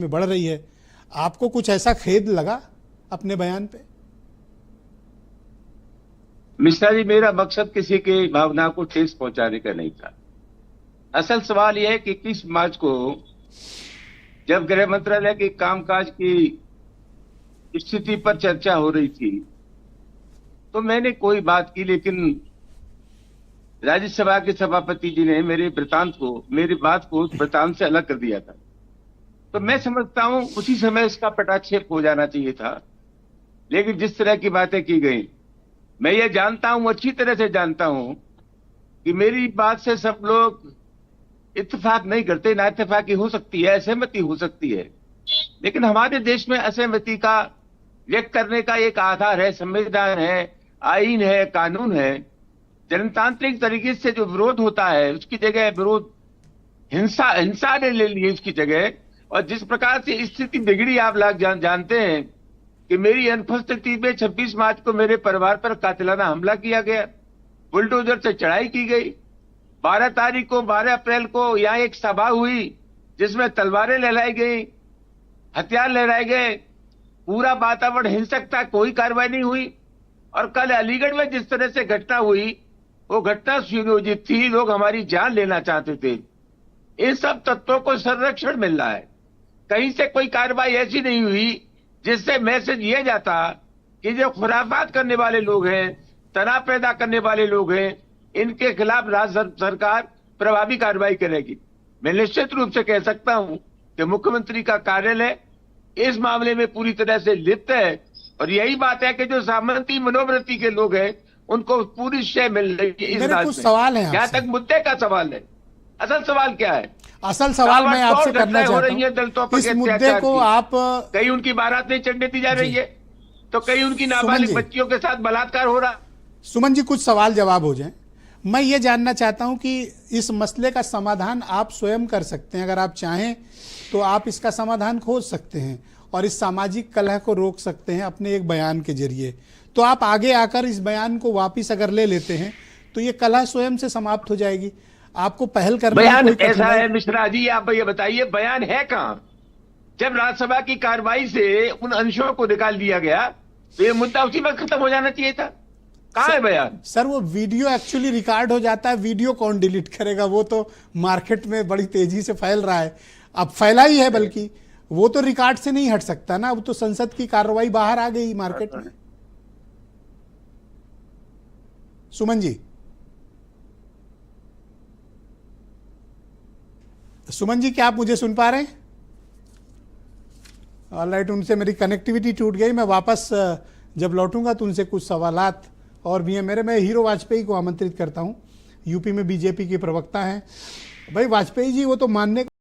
में बढ़ रही है। आपको कुछ ऐसा खेद लगा अपने बयान पे? मिश्रा जी, मेरा मकसद किसी की भावना को ठेस पहुंचाने का नहीं था। असल सवाल यह है कि 21 मार्च को जब गृह मंत्रालय के कामकाज की स्थिति पर चर्चा हो रही थी तो मैंने कोई बात की, लेकिन राज्यसभा के सभापति जी ने मेरी बात को उस वृतांत से अलग कर दिया था। तो मैं समझता हूं उसी समय इसका पटाक्षेप हो जाना चाहिए था। लेकिन जिस तरह की बातें की गई, मैं ये जानता हूं, अच्छी तरह से जानता हूं कि मेरी बात से सब लोग इत्तेफाक नहीं करते, ना इत्तेफाकी हो सकती है, असहमति हो सकती है। लेकिन हमारे देश में असहमति का व्यक्त करने का एक आधार है, संविधान है, आईन है, कानून है। जनतांत्रिक तरीके से जो विरोध होता है उसकी जगह विरोध हिंसा ने ले ली उसकी जगह। और जिस प्रकार से स्थिति बिगड़ी, आप लोग जानते हैं कि मेरी अनुपस्थिति में 26 मार्च को मेरे परिवार पर कातिलाना हमला किया गया, बुलडोजर से चढ़ाई की गई। 12 अप्रैल को यहाँ एक सभा हुई जिसमें तलवारें लहराई गई, हथियार लहराए गए, पूरा वातावरण हिंसक था, कोई कार्रवाई नहीं हुई। और कल अलीगढ़ में जिस तरह से घटना हुई, वो घटना सुनियोजित थी, लोग हमारी जान लेना चाहते थे। इन सब तत्वों को संरक्षण मिल रहा है। कहीं से कोई कार्रवाई ऐसी नहीं हुई जिससे मैसेज ये जाता कि जो खुराफात करने वाले लोग हैं, तनाव पैदा करने वाले लोग हैं, इनके खिलाफ राज्य सरकार प्रभावी कार्रवाई करेगी। मैं निश्चित रूप से कह सकता हूं कि मुख्यमंत्री का कार्यालय इस मामले में पूरी तरह से लिप्त है। और यही बात है कि जो सामंती मनोवृत्ति के लोग हैं उनको पूरी शय मिल रही है इस राज में। सवाल है जहां तक मुद्दे का सवाल है, असल सवाल क्या है? असल सवाल मैं आपसे करना चाहता हूं, दलितों पर इस मुद्दे को आप कहीं उनकी बारात नहीं चढ़ने दी जा रही है, तो कहीं उनकी नाबालिग बच्चियों के साथ बलात्कार हो रहा। सुमन जी, कुछ सवाल जवाब हो जाए। मैं ये जानना चाहता हूं कि इस मसले का समाधान आप स्वयं कर सकते हैं, अगर आप चाहें तो आप इसका समाधान खोज सकते हैं और इस सामाजिक कलह को रोक सकते हैं अपने एक बयान के जरिए। तो आप आगे आकर इस बयान को वापिस अगर ले लेते हैं तो ये कलह स्वयं से समाप्त हो जाएगी। आपको पहल करना बयान ऐसा है मिश्रा जी, आप ये बताइए बयान है कहां? जब राज्यसभा की कार्रवाई से उन अंशों को निकाल दिया गया तो ये मुद्दा उसी वक्त खत्म हो जाना चाहिए था। कहां है बयान? सर, वो वीडियो एक्चुअली रिकॉर्ड हो जाता है, वीडियो कौन डिलीट करेगा? वो तो मार्केट में बड़ी तेजी से फैल रहा है, अब फैला ही है, बल्कि वो तो रिकॉर्ड से नहीं हट सकता ना। अब तो संसद की कार्रवाई बाहर आ गई मार्केट में। सुमन जी, क्या आप मुझे सुन पा रहे हैं? ऑलराइट, उनसे मेरी कनेक्टिविटी टूट गई। मैं वापस जब लौटूंगा तो उनसे कुछ सवालात और भी हैं मेरे। मैं हीरो वाजपेयी को आमंत्रित करता हूं, यूपी में बीजेपी के प्रवक्ता हैं। भाई वाजपेयी जी, वो तो मानने